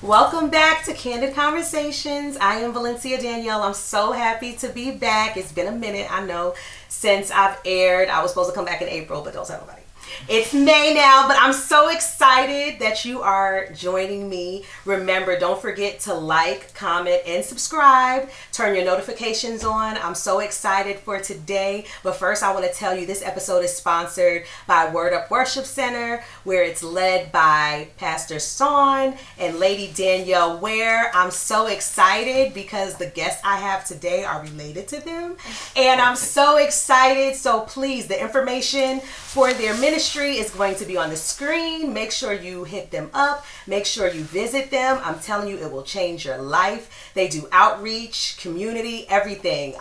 Welcome back to Candid Conversations. I am Valencia Danielle. I'm so happy to be back. It's been a minute, I know, since I've aired. I was supposed to come back in April, but don't tell nobody. It's May now, but I'm so excited that you are joining me. Remember, don't forget to like, comment, and subscribe. Turn your notifications on. I'm so excited for today. But first, I want to tell you this episode is sponsored by Word Up Worship Center, where it's led by Pastor Son and Lady Jaquan Ware. I'm so excited because the guests I have today are related to them. And I'm so excited. So please, the information for their ministry is going to be on the screen. Make sure you hit them up. Make sure you visit them. I'm telling you, it will change your life. They do outreach, community, everything.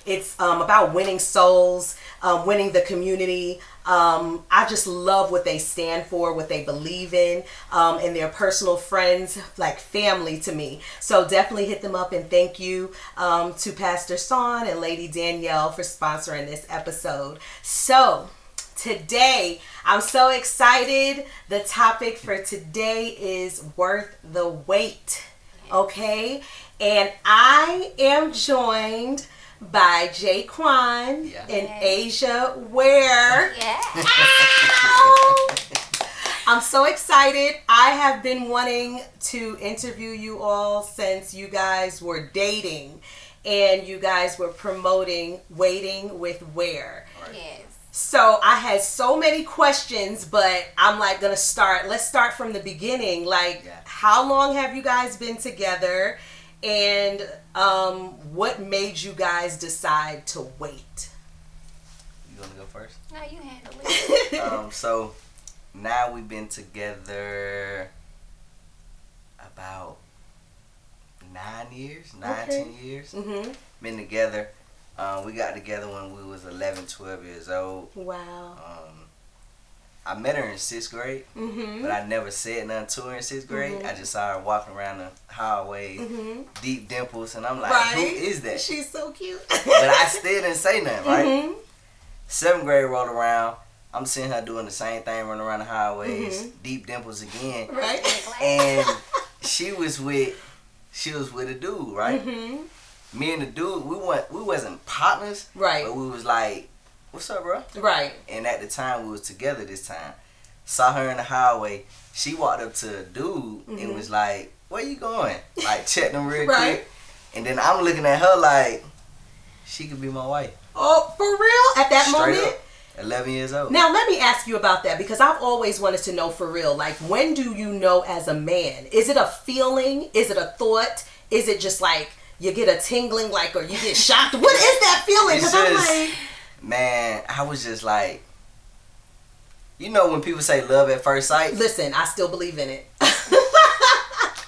It's about winning souls, winning the community. I just love what they stand for, what they believe in, and their personal friends, like family to me. So definitely hit them up, and thank you to Pastor Son and Lady Danielle for sponsoring this episode. So today, I'm so excited. The topic for today is worth the wait. Okay? And I am joined by Jaquan and Asia Ware. I'm so excited. I have been wanting to interview you all since you guys were dating and you guys were promoting Waiting with Ware. Yes. So I had so many questions, but I'm like let's start from the beginning. How long have you guys been together, and what made you guys decide to wait? You want to go first? No, you handle it. So now we've been together about 10 years. Mm-hmm. Been together. We got together when we was 11, 12 years old. Wow. I met her in 6th grade, but I never said nothing to her in 6th grade. I just saw her walking around the hallway, deep dimples, and I'm like, who is that? She's so cute. But I still didn't say nothing, right? 7th grade rolled around. I'm seeing her doing the same thing, running around the highways, deep dimples again. Right. And she was with a dude, right? Me and the dude, we wasn't partners, right? But we was like, "What's up, bro?" Right. And at the time, we was together. This time, saw her in the highway. She walked up to a dude and was like, "Where you going?" Like checked him real quick. And then I'm looking at her like, she could be my wife. Oh, for real? At that Straight moment? Up, 11 years old. Now let me ask you about that, because I've always wanted to know for real. Like, when do you know as a man? Is it a feeling? Is it a thought? Is it just like you get a tingling, like, or you get shocked? What is that feeling? Because I'm like, man, I was just like, you know when people say love at first sight? Listen, I still believe in it.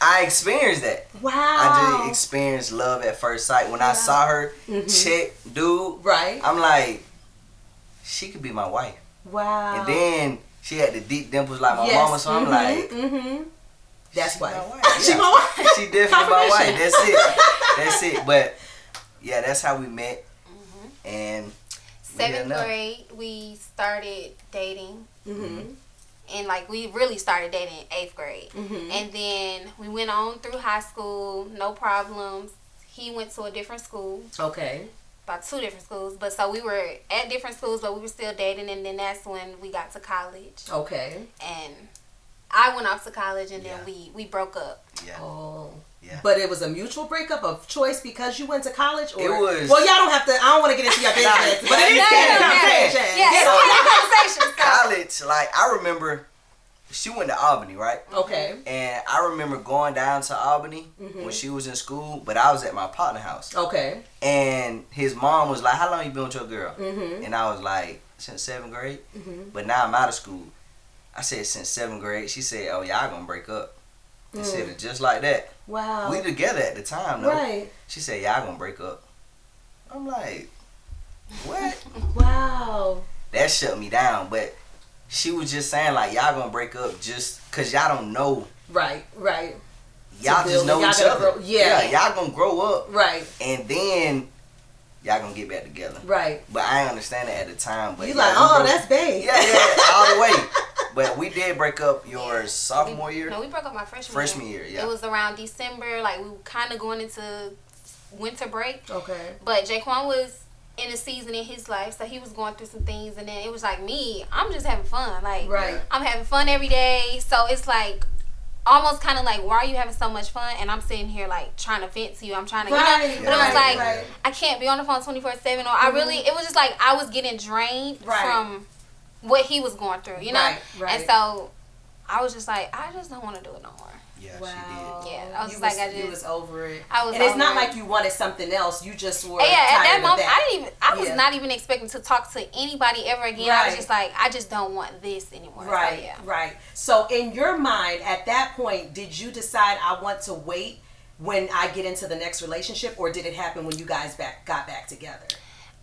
I experienced that. Wow. I just experienced love at first sight. When I saw her check dude, right, I'm like, she could be my wife. Wow. And then she had the deep dimples like my mama, so I'm like, that's why. She my wife. She definitely my wife. That's it. That's it. But yeah, that's how we met. And 7th grade, we started dating. And like we really started dating in 8th grade. And then we went on through high school, no problems. He went to a different school. Okay. About 2 different schools. But so we were at different schools, but we were still dating. And then that's when we got to college. Okay. And I went off to college, and then we broke up. Yeah. Oh. Yeah. But it was a mutual breakup of choice because you went to college? Or? It was. Well, y'all don't have to, I don't want to get into your business. But it is conversation. Conversation. College, like, I remember she went to Albany, right? Okay. And I remember going down to Albany when she was in school, but I was at my partner house. Okay. And his mom was like, how long you been with your girl? And I was like, since 7th grade. But now I'm out of school. I said, since 7th grade. She said, oh, y'all gonna break up. I said it just like that. Wow. We together at the time, though. Right. She said, y'all gonna break up. I'm like, what? Wow. That shut me down. But she was just saying, like, y'all gonna break up just because y'all don't know. Right. Y'all just know each other. Yeah, y'all gonna grow up. Right. And then y'all gonna get back together. Right. But I didn't understand it at the time. But you like, oh, that's babe. Yeah, all the way. But we did break up your sophomore year? No, we broke up my freshman year. Freshman year, yeah. It was around December. Like, we were kind of going into winter break. Okay. But Jaquan was in a season in his life, so he was going through some things. And then it was like me, I'm just having fun. Like, I'm having fun every day. So it's like, almost kind of like, why are you having so much fun? And I'm sitting here like trying to vent to you. I'm trying to, you know. But it was like, I can't be on the phone 24/7. Or I really, it was just like I was getting drained from what he was going through, you know. And so I was just like, I just don't want to do it no more. Yeah, wow. she did. Yeah, I was like, you was over it. I was. And it's not like you wanted something else. You just were. Yeah, at that moment, that. I was not even expecting to talk to anybody ever again. I was just like, I just don't want this anymore. Right. So, yeah. Right. So in your mind, at that point, did you decide I want to wait when I get into the next relationship, or did it happen when you guys got back together?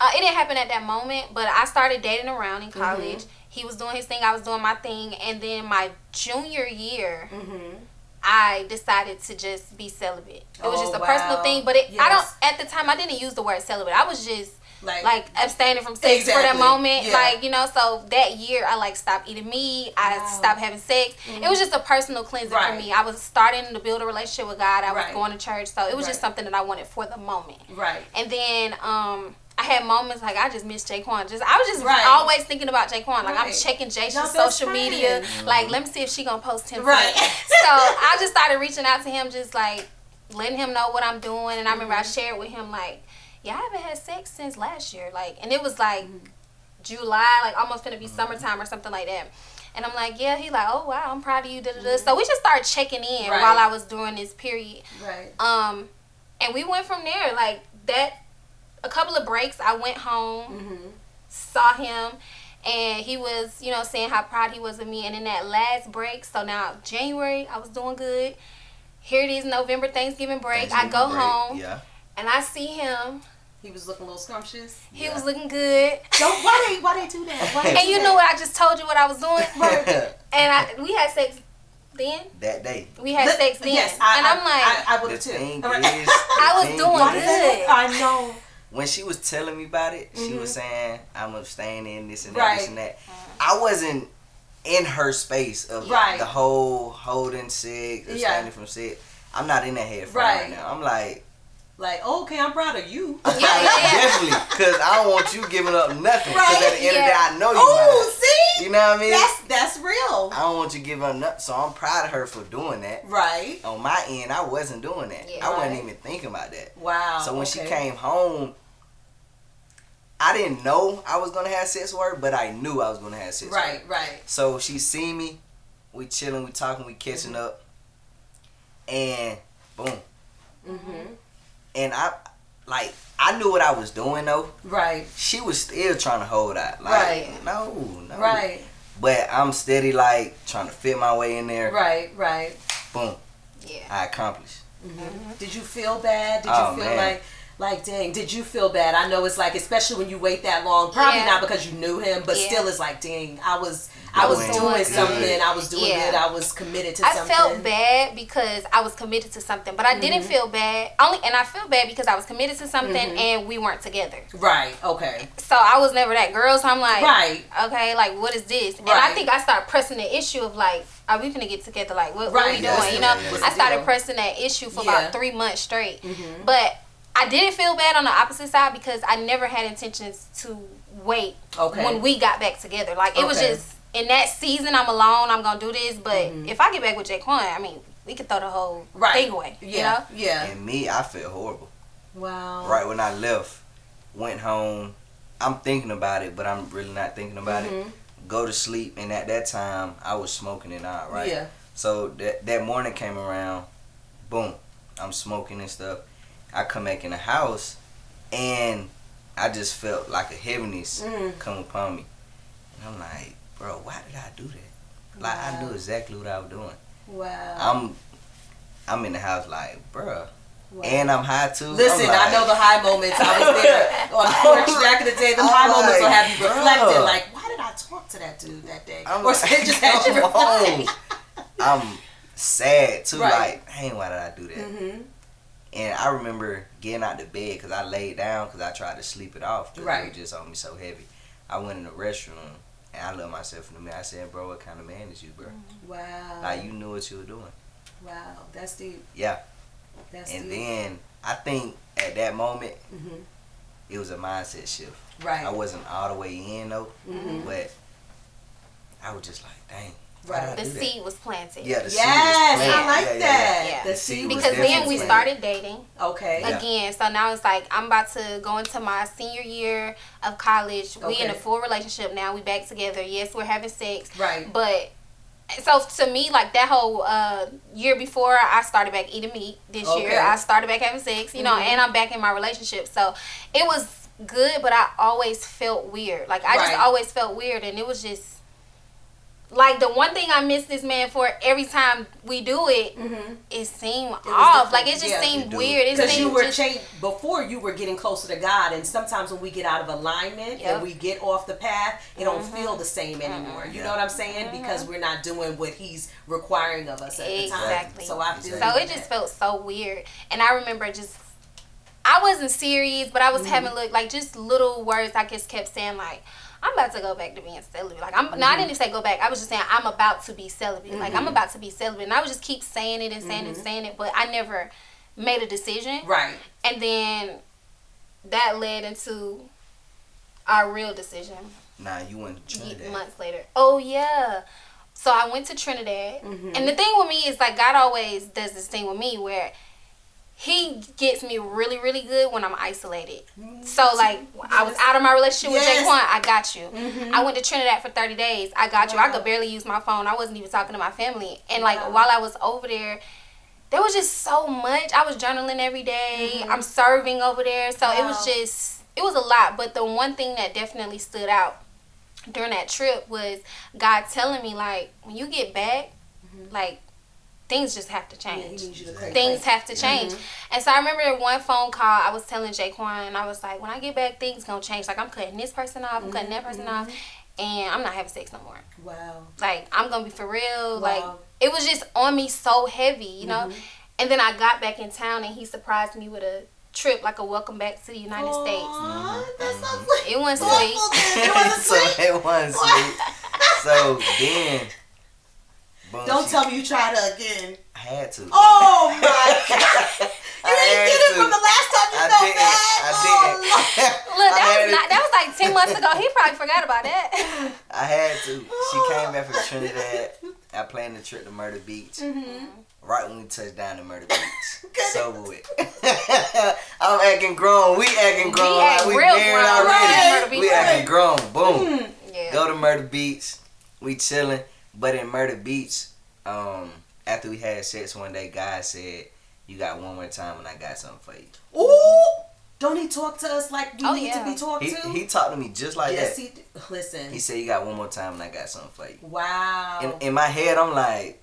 It didn't happen at that moment, but I started dating around in college. He was doing his thing, I was doing my thing, and then my junior year. I decided to just be celibate. It was just a personal thing, but I don't. At the time, I didn't use the word celibate. I was just like abstaining from sex for that moment, like, you know. So that year, I like stopped eating meat. I stopped having sex. It was just a personal cleansing for me. I was starting to build a relationship with God. I was going to church, so it was just something that I wanted for the moment. And then I had moments like I just missed Jaquan. I was just always thinking about Jaquan. Like I'm checking Jaysha's social media. Like, let me see if she gonna post him. So I just started reaching out to him, just like letting him know what I'm doing. And I remember I shared with him like, yeah, I haven't had sex since last year. Like, and it was like July, like almost gonna be summertime or something like that. And I'm like, yeah. He like, oh wow, I'm proud of you. So we just started checking in while I was doing this period. And we went from there. Like that. A couple of breaks, I went home, saw him, and he was, you know, saying how proud he was of me. And in that last break, so now January, I was doing good. Here it is, November, Thanksgiving break. I go home, and I see him. He was looking a little scrumptious. He was looking good. Why they do that? And you know what? I just told you what I was doing. And we had sex then. That day. We had sex then. Yes, and I'm like, I would have too. I was doing good. I know. When she was telling me about it, she was saying, I'm abstaining, this and that, this and that. I wasn't in her space of the whole holding sex, abstaining from sex. I'm not in that head frame right now. I'm like, okay, I'm proud of you. Definitely, because I don't want you giving up nothing. Because at the end of the day, I know you. Oh, see? You know what I mean? That's real. I don't want you giving up nothing, so I'm proud of her for doing that. Right. On my end, I wasn't doing that. I wasn't even thinking about that. Wow. So when she came home, I didn't know I was going to have sex with her, but I knew I was going to have sex with her. Right. So she see me, we chilling, we talking, we catching up, and boom. And I knew what I was doing though. Right. She was still trying to hold out. Like, no. Right. But I'm steady like trying to fit my way in there. Right. Boom. Yeah. I accomplished. Did you feel bad? Did you feel like, dang, did you feel bad? I know it's like, especially when you wait that long, probably not because you knew him, but still it's like, dang, I was doing something. I was doing good. I was committed to something. I felt bad because I was committed to something, but I didn't feel bad. And I feel bad because I was committed to something and we weren't together. Right. Okay. So I was never that girl. So I'm like, okay, like what is this? And I think I started pressing the issue of like, are we gonna get together? Like, what are we doing? You know, I started pressing that issue for about 3 months straight, but I didn't feel bad on the opposite side because I never had intentions to wait when we got back together. Like, it was just, in that season, I'm alone, I'm going to do this. But if I get back with Jaquan, I mean, we could throw the whole thing away, you know? Yeah. And me, I felt horrible. Wow. Right when I left, went home, I'm thinking about it, but I'm really not thinking about it. Go to sleep, and at that time, I was smoking it out, right? Yeah. So that morning came around, boom, I'm smoking and stuff. I come back in the house, and I just felt like a heaviness come upon me. And I'm like, bro, why did I do that? Like, I knew exactly what I was doing. Wow. I'm in the house like, bro. Wow. And I'm high too. Listen, I know the high moments. I was there on the porch back in the day. The high moments will have you reflecting. Like, why did I talk to that dude that day? Or just had you reflecting. I'm sad too. Like, dang, why did I do that? And I remember getting out the bed because I laid down because I tried to sleep it off. Because it was just on me so heavy. I went in the restroom And I love myself in the mirror. I said, bro, what kind of man is you, bro? Wow. Like, you knew what you were doing. Wow. That's deep. Yeah. That's and deep. then I think at that moment, it was a mindset shift. Right. I wasn't all the way in though, but I was just like, dang. Right. The seed was planted. Yeah, the seed was planted. I like that. Yeah. The seed was because then we started dating. Okay. Again, so now it's like I'm about to go into my senior year of college. We in a full relationship now. We back together. Yes, we're having sex. Right. But so to me, like that whole year before, I started back eating meat. This year, I started back having sex. You know, and I'm back in my relationship. So it was good, but I always felt weird. Like I just always felt weird, and it was just. Like, the one thing I miss this man for every time we do it, it seemed off. Like, it just seemed weird. Because you were before you were getting closer to God, and sometimes when we get out of alignment and we get off the path, it don't feel the same anymore. You know what I'm saying? Because we're not doing what he's requiring of us at the time. Exactly. So I feel it just felt so weird. And I remember I wasn't serious, but I was having, like, just little words I just kept saying, like, I'm about to go back to being celibate. Like, no, I didn't say go back. I was just saying I'm about to be celibate. Like, I'm about to be celibate. And I would just keep saying it and saying it and saying it, but I never made a decision. Right. And then that led into our real decision. Nah, you went to Trinidad. Months later. Oh, yeah. So I went to Trinidad. And the thing with me is, like, God always does this thing with me where he gets me really, really good when I'm isolated. So, like, I was out of my relationship with Jaquan. I got you. I went to Trinidad for 30 days. I got you. I could barely use my phone. I wasn't even talking to my family. And, like, while I was over there, there was just so much. I was journaling every day. I'm serving over there. So, it was a lot. But the one thing that definitely stood out during that trip was God telling me, like, when you get back, like, things just have to change. Things have to change. And so I remember one phone call, I was telling Jaquan, and I was like, when I get back, things gonna change. Like, I'm cutting this person off, I'm cutting that person off, and I'm not having sex no more. Wow. Like, I'm gonna be for real. Like, it was just on me so heavy, you know? And then I got back in town, and he surprised me with a trip, like a welcome back to the United States. That sounds like it wasn't sweet. It wasn't sweet. So then... Boom, don't tell me you tried it again. I had to. Oh my God! You didn't get it from the last time you felt bad. I did. Look, that was like 10 months ago. He probably forgot about that. I had to. She came back from Trinidad. I planned the trip to Myrtle Beach. Right when we touched down to Myrtle Beach. Sober with. I'm acting grown. We acting grown. Like we married already. We acting grown. Boom. Go to Myrtle Beach. We chilling. But in Myrtle Beach, after we had sex one day, God said, you got one more time and I got something for you. Ooh! Don't he talk to us like we need to be talked to? He talked to me just like that. Listen. He said, you got one more time and I got something for you. Wow. In my head, I'm like,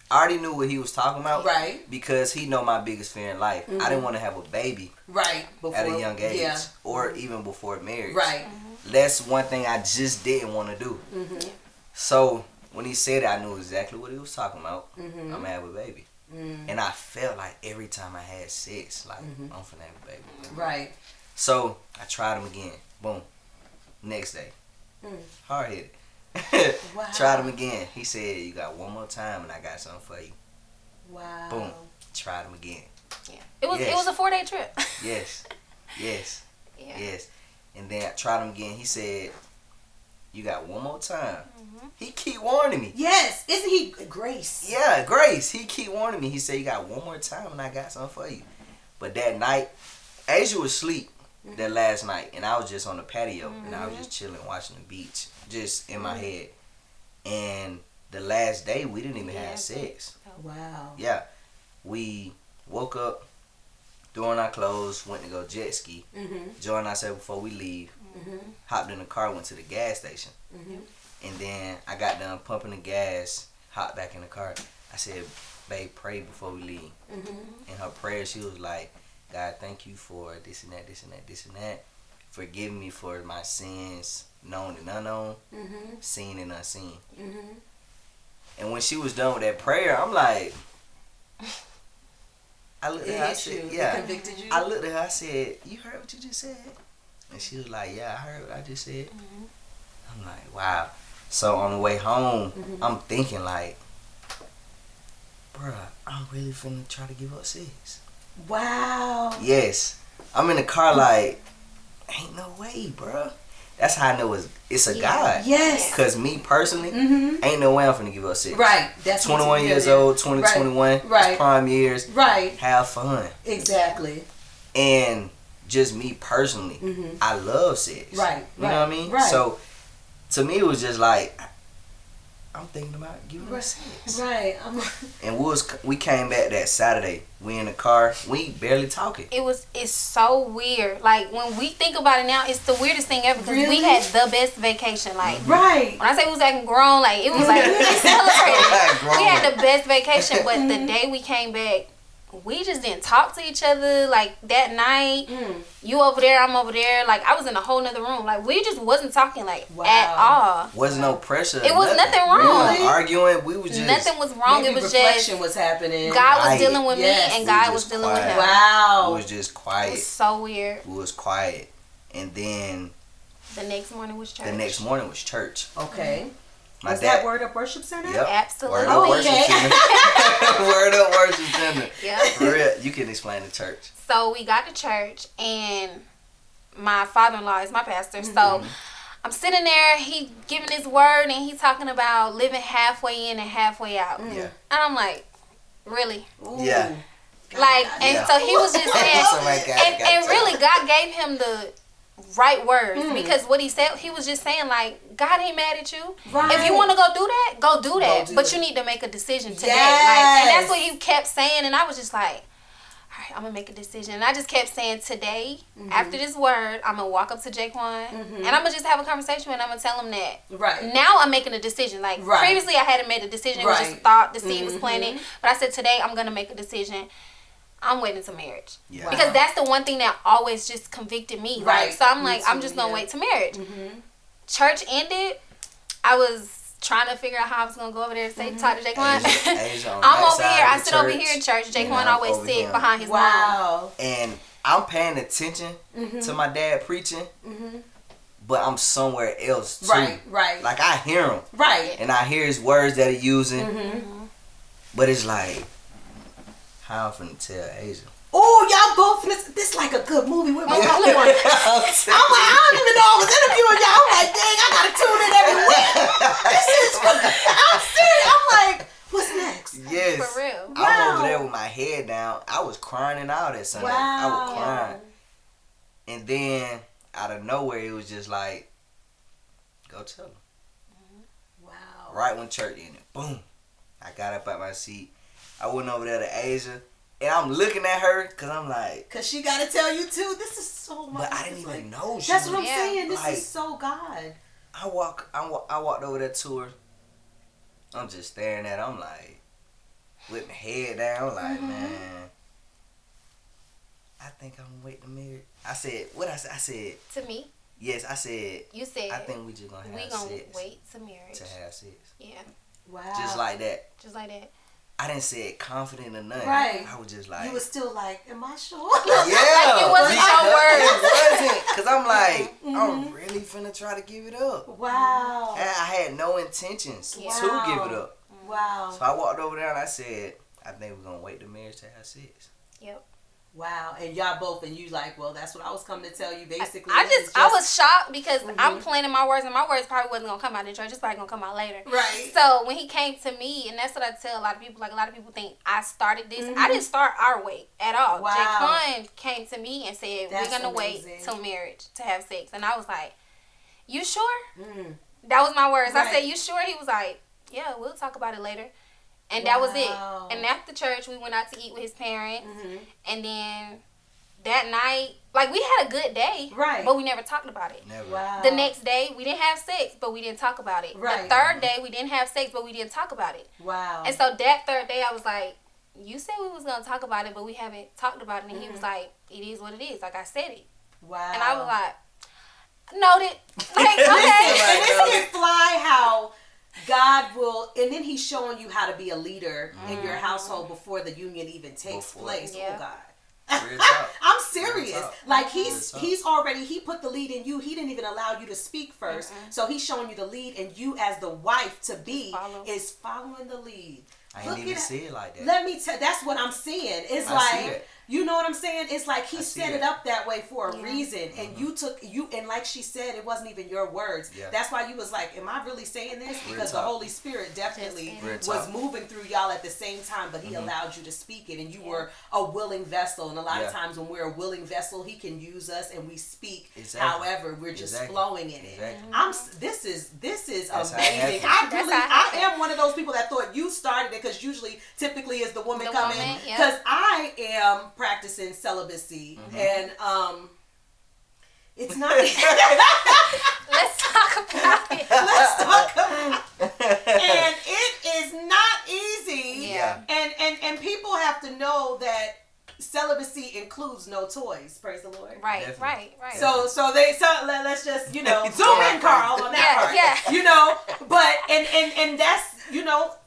I already knew what he was talking about. Right. Because he know my biggest fear in life. I didn't want to have a baby. Right. At a young age. Or even before marriage. Right. That's one thing I just didn't want to do. So when he said it, I knew exactly what he was talking about. I'm gonna have a baby, and I felt like every time I had sex, like I'm finna have a baby. Right. So I tried him again. Boom. Next day, hard headed. Wow. Tried him again. He said, "You got one more time, and I got something for you." Wow. Boom. Tried him again. Yeah. It was a 4-day trip. Yes. Yeah. Yes. And then I tried him again. He said, you got one more time. He keep warning me. Yes. Isn't he Grace? Yeah, Grace. He keep warning me. He said, you got one more time and I got something for you. But that night, Asia was asleep that last night. And I was just on the patio. And I was just chilling, watching the beach. Just in my head. And the last day, we didn't even have sex. Wow. Yeah. We woke up, threw on our clothes, went to go jet ski. Joined ourselves before we leave. Hopped in the car, went to the gas station. And then I got done pumping the gas, hopped back in the car. I said, babe, pray before we leave. In her prayer, she was like, God, thank you for this and that, this and that, this and that. Forgive me for my sins, known and unknown, seen and unseen. And when she was done with that prayer, I'm like, I looked at her, I said, yeah. It convicted you? I looked at her, I said, you heard what you just said? And she was like, yeah, I heard what I just said. I'm like, wow. So on the way home, I'm thinking like, bruh, I'm really finna try to give up sex. Wow. Yes. I'm in the car like, ain't no way, bruh. That's how I know it's a God. Yes. Because me personally, ain't no way I'm finna give up sex. Right. That's 21 years old, 21. Right. It's prime years. Right. Have fun. Exactly. And just me personally, I love sex. Right. You know what I mean? Right. So to me, it was just like, I'm thinking about giving up sex. Right. And we came back that Saturday. We in the car. We barely talking. It's so weird. Like when we think about it now, it's the weirdest thing ever because we had the best vacation. Like right. When I say we was acting grown, like it was like we celebrated. We had the best vacation, but the day we came back, we just didn't talk to each other. Like that night, you over there, I'm over there. Like I was in a whole nother room. Like we just wasn't talking like at all. Wasn't no pressure. It was nothing wrong. We weren't arguing. We was just nothing was wrong. Maybe it was reflection just was happening. God was dealing with me, and God was dealing with him. Wow. It was just quiet. It was so weird. It was quiet, and then the next morning was church. Okay. My was dad, that Word Up Worship Center? Yep. Absolutely. Word Up Worship Center. Word Up Worship Center. Yeah. For real. You can explain the church. So we got to church, and my father-in-law is my pastor. So I'm sitting there, he giving his word, and he talking about living halfway in and halfway out. Yeah. And I'm like, really? Ooh. Yeah. Like, and so he was just saying, and really God gave him the right words because what he said, he was just saying like, God ain't mad at you. Right. If you want to go do that, go do that. But you need to make a decision today. Like, and that's what he kept saying, and I was just like, all right, I'm gonna make a decision. And I just kept saying today, after this word, I'm gonna walk up to Jaquan and I'm gonna just have a conversation and I'm gonna tell him that. Right. Now I'm making a decision. Like previously I hadn't made a decision. It was just a thought, the seed was planted. But I said today I'm gonna make a decision. I'm waiting to marriage. Yeah. Because that's the one thing that always just convicted me. Right. Like, so I'm like, I'm just going to wait to marriage. Church ended. I was trying to figure out how I was going to go over there and say, talk to Jaquan. I'm over here. I sit over here in church. Jaquan always sit behind his mom. And I'm paying attention to my dad preaching. But I'm somewhere else too. Right. Like I hear him. Right. And I hear his words that he's using. But it's like, how I'm finna tell Asia? Oh, y'all both this like a good movie with my other one. I'm like, I don't even know I was interviewing y'all. I'm like, dang, I gotta tune in every week. This is I'm serious. I'm like, what's next? Yes. For real. Wow. I'm over there with my head down. I was crying and all that Sunday. I was crying. And then out of nowhere it was just like, go tell him. Wow. Right when church ended. Boom. I got up out my seat. I went over there to Asia, and I'm looking at her, because I'm like... Because she got to tell you, too. This is so much. But I didn't even know she That's what I'm saying. This is so God. I walked over there to her. I'm just staring at her. I'm like, with my head down, like, man, I think I'm going to wait to marry. I said, what I said? I said... To me? Yes, I said... You said... I think we just going to have sex. We going to wait to marriage. To have sex. Yeah. Wow. Just like that. Just like that. I didn't say it confident or nothing. Right. I was just like... You was still like, am I sure? Yeah. Like it wasn't your word. It wasn't. Because I'm like, I'm really finna try to give it up. Wow. And I had no intentions to give it up. Wow. So I walked over there and I said, I think we're going to wait to marriage to have sex. Yep. Wow. And y'all both, and you like, well, that's what I was coming to tell you, basically. I was shocked because I'm planning my words, and my words probably wasn't going to come out in church. It's probably going to come out later. Right. So when he came to me, and that's what I tell a lot of people, like a lot of people think I started this. I didn't start our way at all. Wow. Jaquan came to me and said, we're going to wait till marriage to have sex. And I was like, you sure? That was my words. I said, you sure? He was like, yeah, we'll talk about it later. And that was it. And after church, we went out to eat with his parents. And then that night, like, we had a good day. Right. But we never talked about it. Never. Wow. The next day, we didn't have sex, but we didn't talk about it. Right. The third day, we didn't have sex, but we didn't talk about it. Wow. And so that third day, I was like, you said we was going to talk about it, but we haven't talked about it. And he was like, it is what it is. Like, I said it. Wow. And I was like, noted. Like, okay. And isn't it fly how... God will, and then he's showing you how to be a leader in your household before the union even takes place. Yeah. Oh, God. Real talk. I'm serious. Real talk. Like he put the lead in you. He didn't even allow you to speak 1st. So he's showing you the lead, and you as the wife to be is following the lead. I didn't even see it like that. Let me tell. That's what I'm seeing. It's like, you know what I'm saying? It's like he set it up that way for a reason, and and like she said, it wasn't even your words. Yeah. That's why you was like, am I really saying this? Because the Holy Spirit definitely was moving through y'all at the same time, but he allowed you to speak it, and you were a willing vessel. And a lot of times when we're a willing vessel, he can use us, and we speak. However, we're just flowing in it. This is amazing. I am one of those people that thought you started it, because typically is the woman coming, because I am practicing celibacy, and it's not. Let's talk about it. And it is not easy. Yeah. And people have to know that celibacy includes no toys. Praise the Lord. Right. So let's just zoom in, Carl, on that part. Yeah. But and that's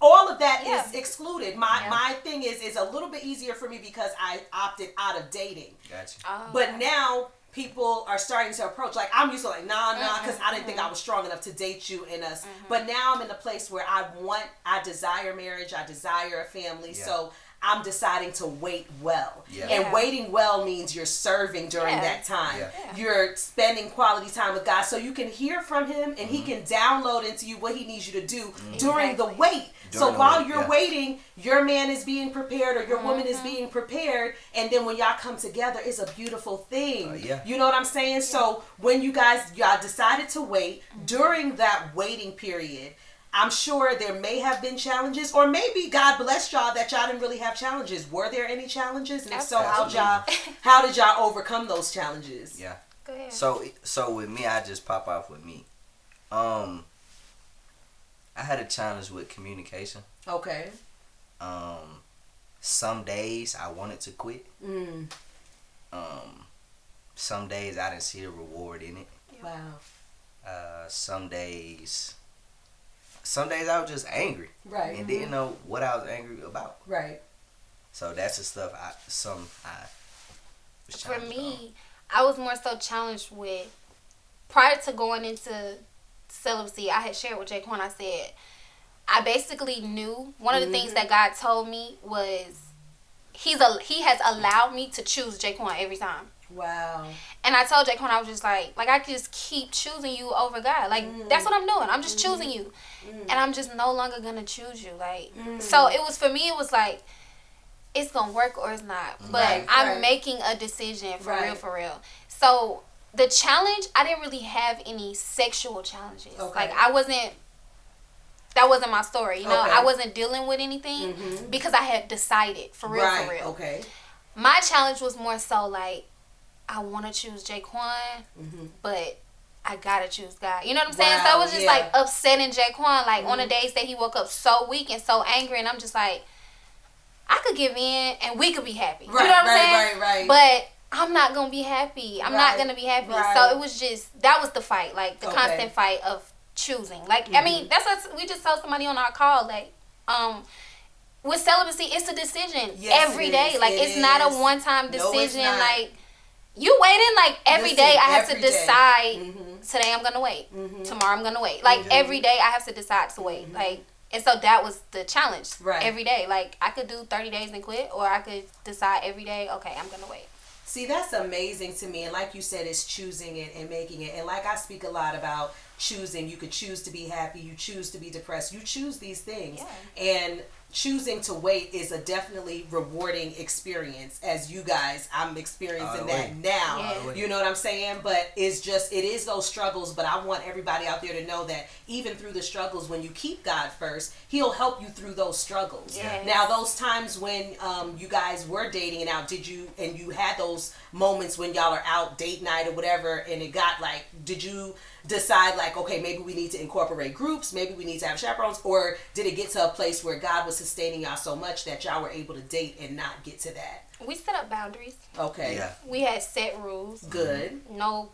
all of that is excluded. My thing is a little bit easier for me because I opted out of dating. Gotcha. But now people are starting to approach, like, I'm used to like, nah, because I didn't think I was strong enough to date you and us. But now I'm in a place where I desire marriage, I desire a family, so I'm deciding to wait well. Yeah. And waiting well means you're serving during that time. Yeah. Yeah. You're spending quality time with God so you can hear from him, and he can download into you what he needs you to do during the wait. So while you're waiting, your man is being prepared, or your woman is being prepared, and then when y'all come together, it's a beautiful thing. You know what I'm saying? Yeah. So when y'all decided to wait, during that waiting period, I'm sure there may have been challenges, or maybe God blessed y'all that y'all didn't really have challenges. Were there any challenges? And if so, how did y'all overcome those challenges? Yeah. Go ahead. So with me, I just pop off with me. I had a challenge with communication. Okay. Some days I wanted to quit. Some days I didn't see a reward in it. Wow. Some days I was just angry. Right. And didn't know what I was angry about. Right. So that's the stuff I was challenged For me, I was more so challenged with, prior to going into celibacy, I had shared with Jaquan, I said, I basically knew, one of the things that God told me was, He has allowed me to choose Jaquan every time. Wow. And I told Jaquan, I was just like I could just keep choosing you over God. Like, that's what I'm doing. I'm just choosing you. And I'm just no longer going to choose you. Like, so it was, for me, it was like, it's going to work or it's not. But I'm making a decision for real. So the challenge, I didn't really have any sexual challenges. Okay. Like, that wasn't my story. You know, I wasn't dealing with anything because I had decided for real. Okay. My challenge was more so like, I want to choose Jaquan, but I gotta choose God. You know what I'm saying? So it was just like upsetting Jaquan, like on the days that he woke up so weak and so angry, and I'm just like, I could give in and we could be happy. You know what I'm saying? Right. But I'm not gonna be happy. I'm not gonna be happy. So it was just, that was the fight, like the constant fight of choosing. Like, I mean, that's what we just told somebody on our call, like, with celibacy, it's a decision every day. Like, it's not a one-time decision. Like, you waiting, like, every day I have to decide, today I'm going to wait. Tomorrow I'm going to wait. Like, every day I have to decide to wait. Like, and so that was the challenge every day. Like, I could do 30 days and quit, or I could decide every day, okay, I'm going to wait. See, that's amazing to me. And like you said, it's choosing it and making it. And like I speak a lot about choosing. You could choose to be happy. You choose to be depressed. You choose these things. Yeah. And choosing to wait is a definitely rewarding experience, as you guys, I'm experiencing that now. Yeah. You know what I'm saying? But it is those struggles, but I want everybody out there to know that even through the struggles, when you keep God first, he'll help you through those struggles. Yes. Now, those times when you guys were dating and out, you had those moments when y'all are out date night or whatever, and it got like, did you decide like, okay, maybe we need to incorporate groups, maybe we need to have chaperones, or did it get to a place where God was sustaining y'all so much that y'all were able to date and not get to that? We set up boundaries. Okay. Yeah. We had set rules. Good. No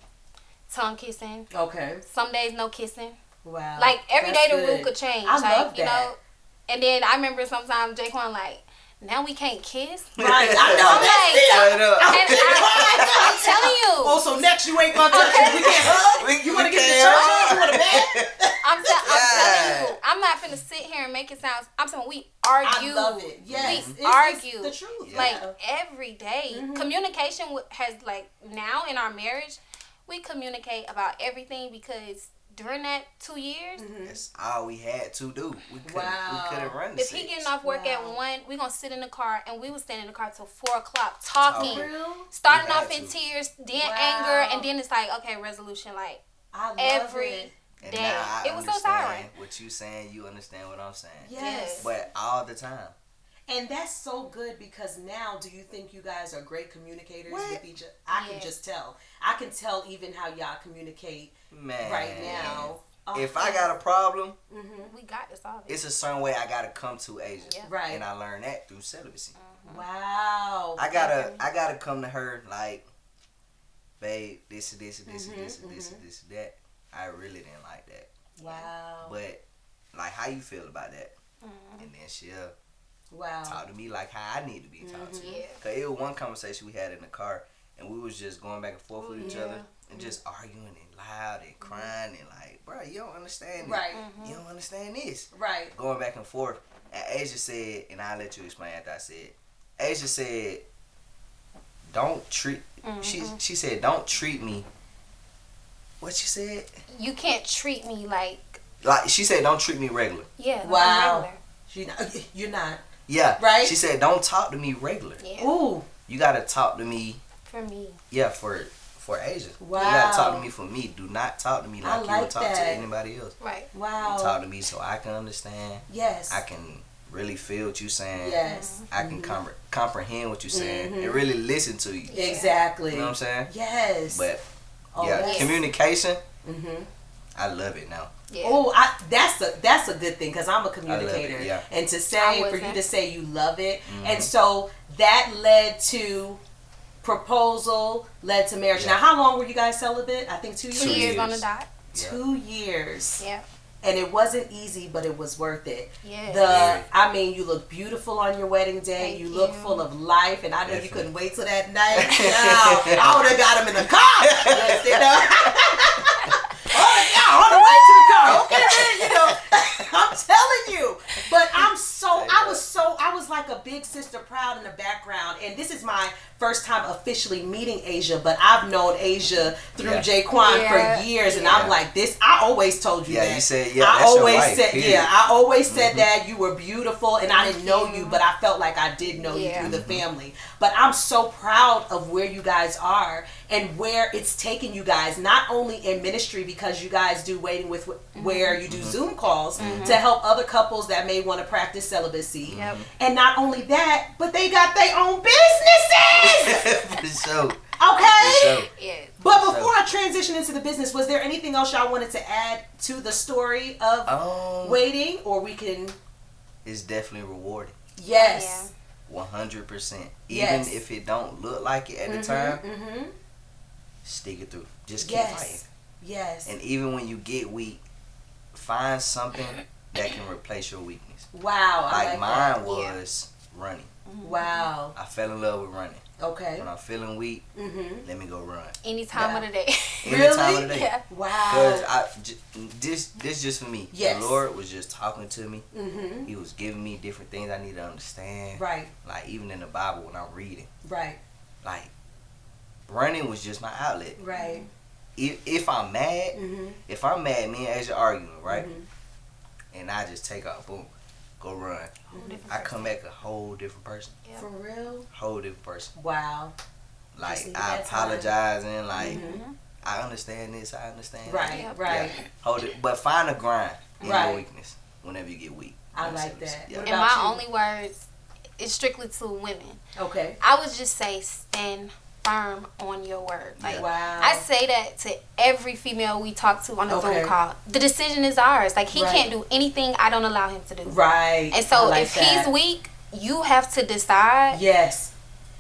tongue kissing. Okay. Some days no kissing. Wow. Like, every day the rule could change. I love that. You know, and then I remember sometimes Jaquan like, now we can't kiss. Right, I know I'm that's like, I'm telling you. Oh, so next you ain't gonna touch me. We can't hug. You want to get in the church? You want to bed? I'm telling you. I'm not finna sit here and make it sound. I'm saying we argue. I love it. Yes, we argue. It's the truth. Like every day. Communication has like now in our marriage, we communicate about everything because during that 2 years, that's all we had to do. We couldn't run the If he getting off work at 1, we gonna sit in the car and we would stand in the car till 4 o'clock talking, starting off in tears, then anger, and then it's like okay, resolution. Like I love every it. And day, now I it was so tiring. what you saying, you understand what I'm saying. Yes. But all the time. And that's so good because now, do you think you guys are great communicators with each other? I can just tell. I can tell even how y'all communicate right now. If I got a problem, we got to solve it. it's a certain way I gotta come to Asia. Yeah. Right. And I learned that through celibacy. Wow. I gotta come to her like, babe, this and this and this and this and this and this and that. I really didn't like that. Wow. But like, how you feel about that? And then she'll talk to me like how I need to be talked to. Yeah. Cause it was one conversation we had in the car, and we was just going back and forth with each other, and just arguing and loud and crying and like, bro, you don't understand this. You don't understand this. Right. Going back and forth. And Asia said, and I'll let you explain after I said, Asia said, don't treat, she said, don't treat me. What she said? You can't treat me like she said, don't treat me regular. Yeah. Wow. You're not. Yeah. Right? She said, don't talk to me regular. Yeah. Ooh. You gotta talk to me. For me. Yeah, for Asia. Wow. You gotta talk to me for me. Do not talk to me like you would talk to anybody else. Right. Wow. Talk to me so I can understand. Yes. I can really feel what you're saying. Yes. I can comprehend what you're saying and really listen to you. Exactly. You know what I'm saying? Yes. But yes. communication. I love it now. Yeah. Oh, that's a good thing because I'm a communicator. I love it, And to say for you to say you love it, Mm-hmm. and so that led to proposal, led to marriage. Yeah. Now, how long were you guys celibate? I think 2 years. 2 years on the dot. 2 years. Yeah. And it wasn't easy, but it was worth it. Yeah. I mean, you look beautiful on your wedding day. Thank you look full of life, and I know you couldn't wait till that night. I would have got him in the car. You know? On the way to the car. Okay, you know, I'm telling you. But I was like a big sister proud in the background. And this is my first time officially meeting Asia, but I've known Asia through Jaquan for years. And I'm like, I always told you that. You said, I always said that you were beautiful, and I didn't know you, but I felt like I did know you through the family. But I'm so proud of where you guys are and where it's taken you guys, not only in ministry because you guys do Waiting with where you do Zoom calls to help other couples that may want to practice celibacy. And not only that, but they got their own businesses. For sure. Okay? For sure. Yeah. But before I transition into the business, was there anything else y'all wanted to add to the story of waiting? Or we can... It's definitely rewarding. Yes. 100%. Even if it don't look like it at the time, stick it through. Just keep fighting. Yes. And even when you get weak, find something that can replace your weakness. Wow. Like mine was running. Wow. I fell in love with running. Okay. When I'm feeling weak, let me go run. Any time of the day. Any time of the day. Yeah. Wow. Because this just for me. Yes. The Lord was just talking to me. He was giving me different things I need to understand. Right. Like even in the Bible when I'm reading. Right. Like running was just my outlet. Right. If I'm mad, me and Asia arguing, right? And I just take off, boom, go run. I come back a whole different person. Yeah. For real? Whole different person. Wow. Like I apologize and like I understand this, I understand right, that. Right. Yeah. Hold it, but find a grind in your weakness whenever you get weak. I like that. Yeah. And my only words is strictly to women. Okay. I would just say stand firm on your word. Like wow. I say that to every female we talk to on the phone call. The decision is ours. Like he can't do anything I don't allow him to do. Right. And so if he's weak, you have to decide. Yes.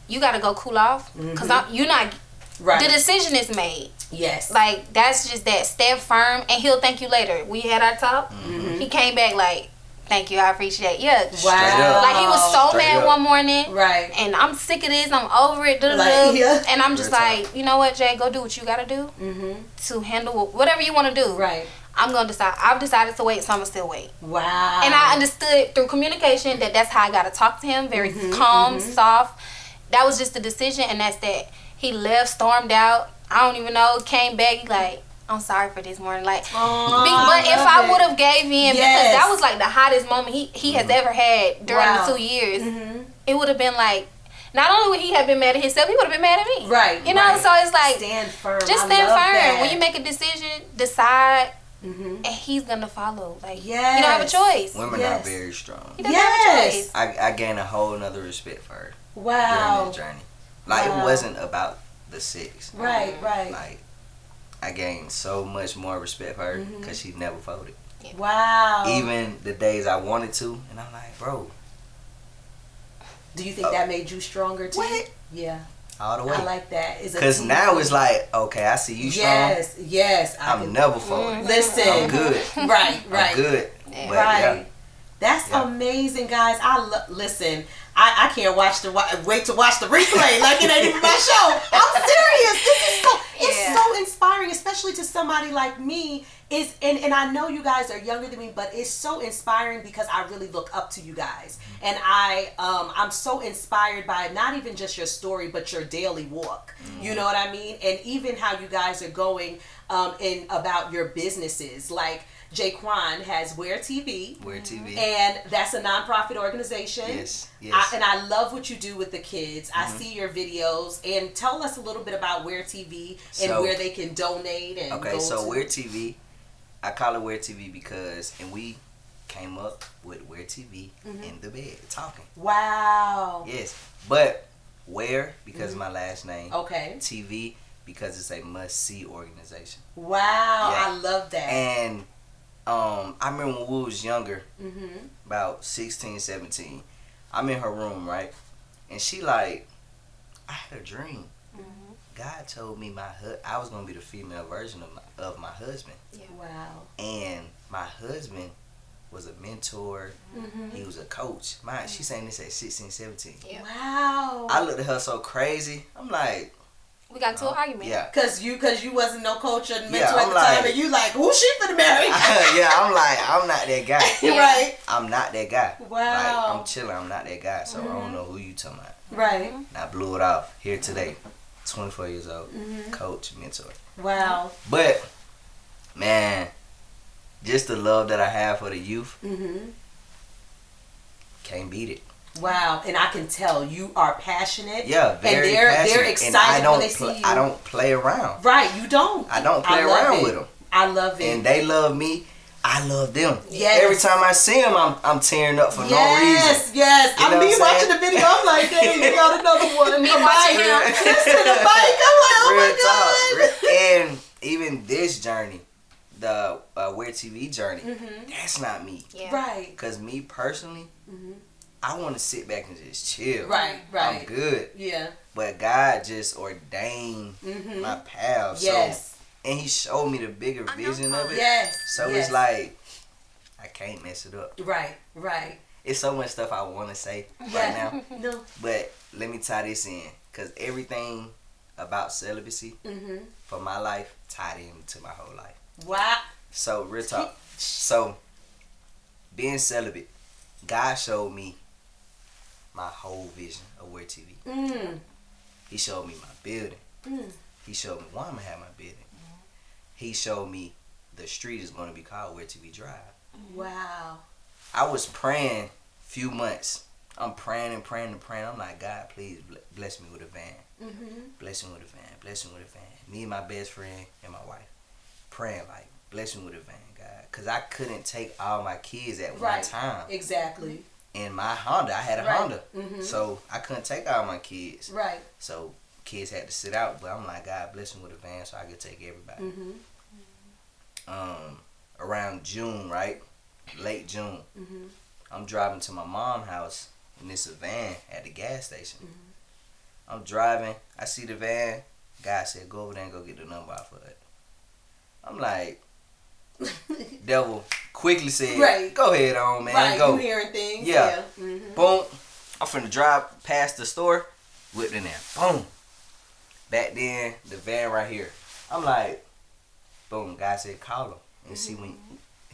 You got to go cool off because you're not. Right. The decision is made. Yes. Like that's just that. Stand firm, and he'll thank you later. We had our talk. He came back like, Thank you, I appreciate it. Yeah. Wow. Like, he was so mad one morning. Right. And I'm sick of this. I'm over it. Like, yeah. And I'm just like, you know what, Jay? Go do what you got to do to handle whatever you want to do. Right. I'm going to decide. I've decided to wait, so I'm going to still wait. Wow. And I understood through communication that's how I got to talk to him. Very calm, soft. That was just the decision, and that's that. He left, stormed out. I don't even know. Came back. He like, I'm sorry for this morning. Like, but if I would have gave in, because that was like the hottest moment he has ever had during the 2 years, it would have been like, not only would he have been mad at himself, he would have been mad at me. Right. You know, so it's like, stand firm. Just stand firm. When you make a decision, decide, and he's gonna follow. Like, you don't have a choice. Women are very strong. He doesn't have a choice. I gained a whole nother respect for her. Wow. During this journey. Like, it wasn't about the sex. Right. Like, I gained so much more respect for her because she never folded. Wow. Even the days I wanted to, and I'm like, bro. Do you think that made you stronger too? What? Yeah. All the way. I like that. Because now it's like, okay, I see you strong. Yes. I'm never folding. Listen. I'm good. Right. I'm good. Yeah. Right. That's amazing, guys. Listen. I can't wait to watch the replay like it ain't even my show. I'm serious. It's so inspiring, especially to somebody like me. And I know you guys are younger than me, but it's so inspiring because I really look up to you guys, and I'm so inspired by not even just your story, but your daily walk. You know what I mean? And even how you guys are going in about your businesses, like. Jaquan has Ware TV. And that's a nonprofit organization. Yes. And I love what you do with the kids. I see your videos. And tell us a little bit about Ware TV and where they can donate. And Ware TV, I call it Ware TV because, and we came up with Ware TV in the bed talking. Wow. Yes. But Ware, because of my last name. Okay. TV, because it's a must-see organization. Wow. Yeah. I love that. And I remember when we was younger, about 16, 17, I'm in her room, right? And she like, I had a dream. God told me I was going to be the female version of my husband. Yeah. Wow. And my husband was a mentor. He was a coach. She's saying this at 16, 17. Yeah. Wow. I looked at her so crazy. I'm like, we got into an argument. Yeah. Cause you wasn't no coach or mentor at the time, and you like, who's she finna marry? Yeah, I'm like, I'm not that guy. Right. I'm not that guy. Wow. Like, I'm chilling. I'm not that guy. So I don't know who you talking about. Right. And I blew it off here today. 24 years old. Coach, mentor. Wow. But man, just the love that I have for the youth, can't beat it. Wow, and I can tell you are passionate. Yeah, very passionate. They're excited when they see you. I don't play around. Right, you don't. I don't play around with them. I love it. And they love me. I love them. Yes. Every time I see them, I'm tearing up for no reason. Yes. I'm me watching the video. I'm like, hey, you got another one. Me watching him. Listen to the bike. I'm like, oh my God. And even this journey, the Ware TV journey, that's not me. Yeah. Right. Because me personally, I want to sit back and just chill. Right. I'm good. Yeah. But God just ordained my path. Yes. So, and he showed me the bigger vision of it. Yes. So it's like, I can't mess it up. Right. It's so much stuff I want to say right now. No. But let me tie this in. Because everything about celibacy for my life tied into my whole life. Wow. So, real talk. So, being celibate, God showed me my whole vision of Ware TV. He showed me my building. He showed me why I'm going to have my building. He showed me the street is going to be called Ware TV Drive. Wow. I was praying few months. I'm praying and praying and praying. I'm like, God, please bless me with a van. Bless me with a van. Bless me with a van. Me and my best friend and my wife praying like, bless me with a van, God. Because I couldn't take all my kids at one time. Exactly. In my Honda, I had a Honda. So I couldn't take all my kids. Right. So kids had to sit out. But I'm like, God, bless me with a van so I could take everybody. Around June, right? Late June. I'm driving to my mom's house and it's a van at the gas station. I'm driving. I see the van. God said, go over there and go get the number off of it. I'm like, devil, quickly said, right. Go ahead on, man. Right, Go. You hearing things. Yeah. Mm-hmm. Boom. I'm finna drive past the store. Whipped in there. Boom. Back then, the van right here. I'm like, boom. Guy said, call him. And see when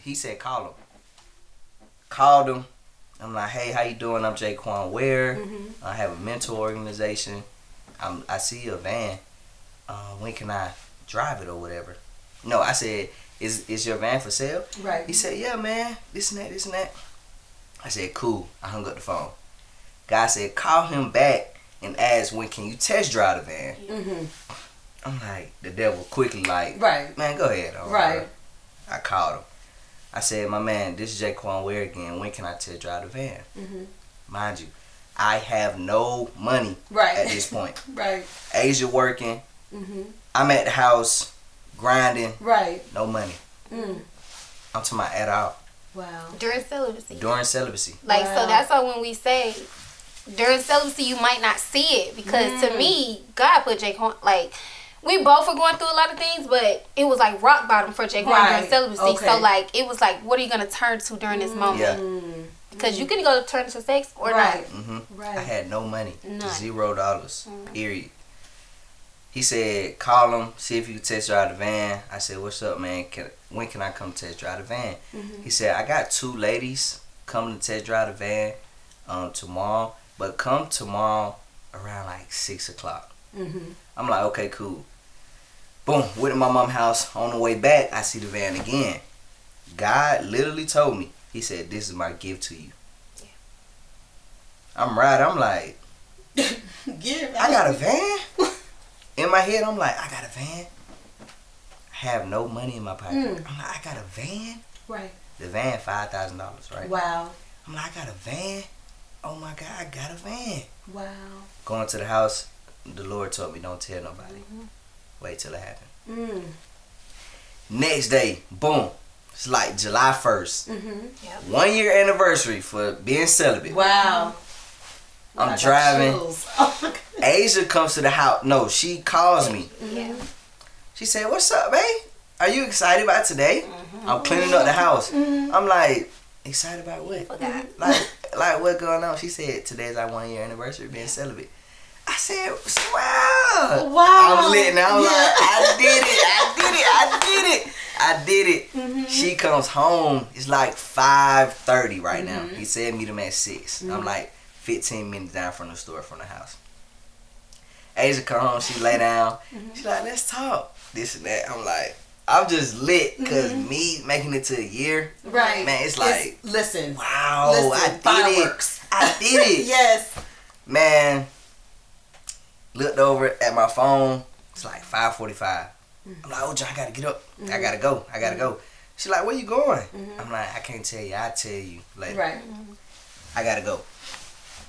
he said, call him. Called him. I'm like, hey, how you doing? I'm Jaquan Ware. I have a mentor organization. I see your van. When can I drive it or whatever? No, I said, is your van for sale? Right. He said, yeah, man. This and that. I said, cool. I hung up the phone. Guy said, call him back and ask when can you test drive the van. I'm like, the devil quickly like, right. Man, go ahead. Right. Bro. I called him. I said, my man, this is Jaquan Ware again. When can I test drive the van? Mind you, I have no money at this point. Right. Asia working. I'm at the house grinding. Right. No money. I'm talking about at all. Wow. During celibacy. Like, wow. So that's why when we say during celibacy, you might not see it. Because to me, God put Jaquan, like, we both were going through a lot of things, but it was like rock bottom for Jaquan during celibacy. Okay. So, like, it was like, what are you going to turn to during this moment? Because you can go turn to sex or not. Right. I had no money. None. $0. Period. He said, call him, see if you can test drive the van. I said, what's up, man? When can I come test drive the van? He said, I got 2 ladies coming to test drive the van tomorrow, but come tomorrow around like 6 o'clock. I'm like, okay, cool. Boom, went to my mom's house. On the way back, I see the van again. God literally told me, he said, this is my gift to you. Yeah. I'm like, I got a van? In my head, I'm like, I got a van. I have no money in my pocket. I'm like, I got a van? Right. The van, $5,000, right? Wow. I'm like, I got a van? Oh my God, I got a van. Wow. Going to the house, the Lord told me, don't tell nobody. Wait till it happens. Next day, boom. It's like July 1st. Yep. 1 year anniversary for being celibate. Wow. I'm driving. Asia comes to the house. No, she calls me. She said, what's up, babe? Are you excited about today? I'm cleaning up the house. I'm like, excited about what? Like what going on? She said, today's our 1 year anniversary being celibate. I said, wow. I'm lit now. I'm like, I did it. She comes home. It's like 5:30 right now. He said meet him at 6. I'm like 15 minutes down from the store, from the house. Asia come home. She lay down. She like, let's talk. This and that. I'm like, I'm just lit because me making it to a year. Right. Man, it's like, listen. Wow. I did fireworks. it. I did it. Yes. Man. Looked over at my phone. It's like 5:45. I'm like, oh, John, I gotta get up. I gotta go. She's like, where you going? I'm like, I can't tell you. I'll tell you later. Right. I gotta go.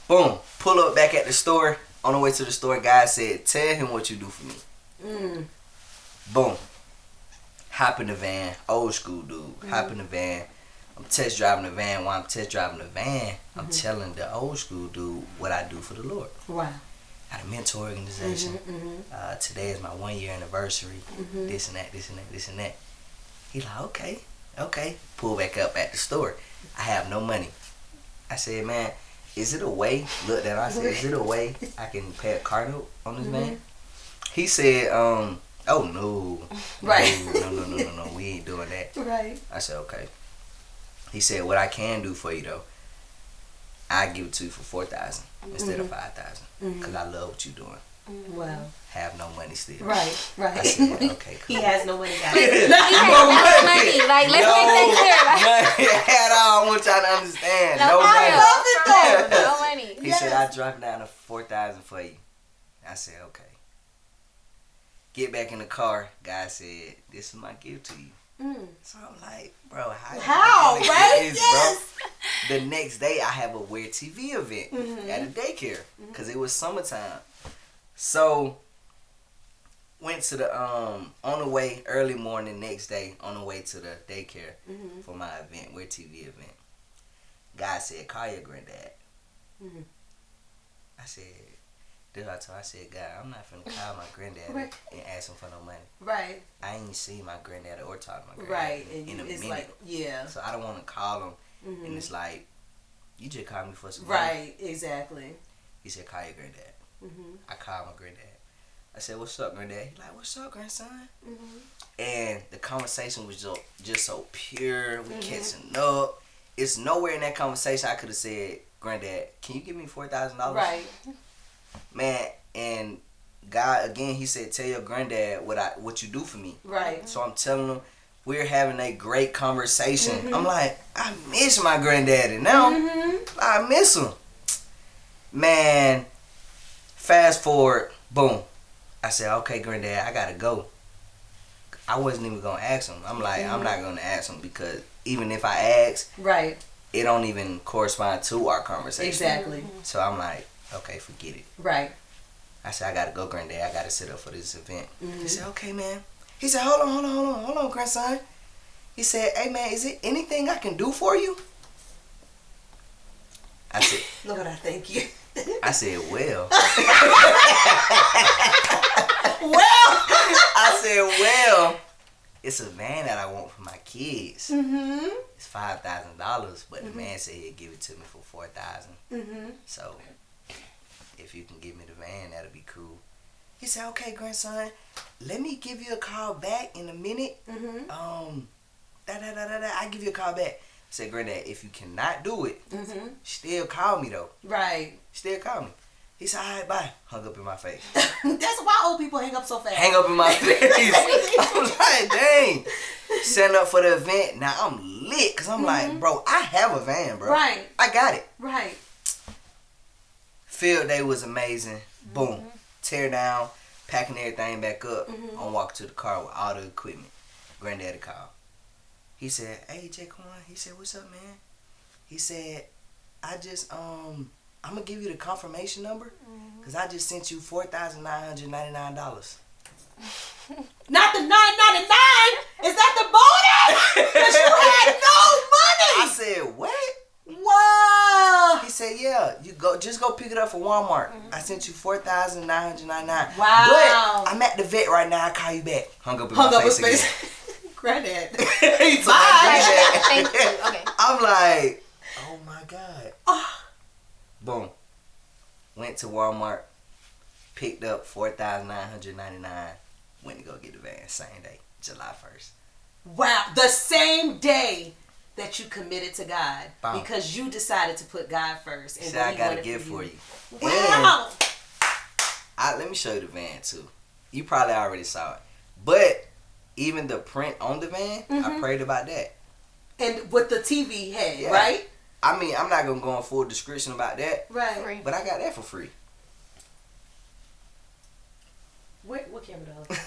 Boom. Pull up back at the store. On the way to the store, guy said, tell him what you do for me. Boom. Hop in the van. Old school dude. Hop in the van. I'm test driving the van. While I'm test driving the van, I'm telling the old school dude what I do for the Lord. Wow. Got a mentor organization. Today is my 1 year anniversary. This and that. He like, okay. Pull back up at the store. I have no money. I said, man, is it a way? Look, that I said, is it a way I can pay a car note on this man? He said, oh no. Right. No, we ain't doing that. Right. I said, okay. He said, what I can do for you though, I give it to you for $4,000 instead of $5,000 because I love what you're doing. Wow. Have no money still. Right. I said, okay, cool. He has no money, guys. He has no money. Like, let's make that clear. Money at all. I want y'all to understand. No money. I love it though. No money. He said, I dropped down to $4,000 for you. I said, okay. Get back in the car. Guy said, this is my gift to you. So I'm like, bro, how right? This, yes. Bro? The next day, I have a Wear TV event at a daycare because it was summertime. So went to the on the way early morning next day on the way to the daycare for my event, Wear TV event. Guy said, call your granddad. I said, Then I told, I said, God, I'm not finna call my granddaddy and ask him for no money. Right. I ain't seen my granddaddy or talk to my granddaddy Right. And in a it's minute. like, yeah. So I don't want to call him, and it's like, you just called me for some money. Right. Exactly. He said, call your granddad. Mm-hmm. I called my granddad. I said, what's up, granddad? He like, what's up, grandson? Mm-hmm. And the conversation was just so pure. We catching up. It's nowhere in that conversation I could have said, granddad, can you give me $4,000? Right. Man, and God, again, he said, tell your granddad what you do for me. Right. So I'm telling him, we're having a great conversation. I'm like, I miss my granddaddy now. I miss him. Man, fast forward, boom. I said, okay, granddad, I gotta go. I wasn't even gonna ask him. I'm like, I'm not gonna ask him because even if I ask, right, it don't even correspond to our conversation. Exactly. So I'm like, okay, forget it. Right. I said, I gotta go, granddad. I gotta sit up for this event. He said, okay, man. He said, hold on, grandson. He said, hey, man, is it anything I can do for you? I said, Lord, I thank you. I said, well. I said, well, it's a van that I want for my kids. Mm-hmm. It's $5,000, but the man said he'd give it to me for $4,000. Mm-hmm. So, if you can give me the van, that'll be cool. He said, okay, grandson, let me give you a call back in a minute. Mm-hmm. I'll give you a call back. I said, granddad, if you cannot do it, still call me though. Right. Still call me. He said, all right, bye. Hung up in my face. That's why old people hang up so fast. Hang up in my face. I'm like, dang. Setting up for the event. Now I'm lit because I'm like, bro, I have a van, bro. Right. I got it. Right. Field day was amazing. Boom. Tear down, packing everything back up. I'm walking to the car with all the equipment. Granddaddy called. He said, hey, Jaquan. He said, what's up, man? He said, I just, I'm going to give you the confirmation number because I just sent you $4,999. Not the $999. Is that the bonus? Because you had no money. I said, what? Whoa. He said, yeah, just go pick it up for Walmart. I sent you $4,999. Wow. But I'm at the vet right now. I'll call you back. Hung up in my face again. Granddad. He told my granddad. Thank you. Okay. I'm like, oh my God. Boom. Went to Walmart. Picked up $4,999. Went to go get the van. Same day. July 1st. Wow. The same day that you committed to God. Boom. Because you decided to put God first. And I got a gift for you. Wow. Let me show you the van too. You probably already saw it. But even the print on the van, I prayed about that. And with the TV head, right? I mean, I'm not going to go in full description about that. Right. Free. But I got that for free. What camera does?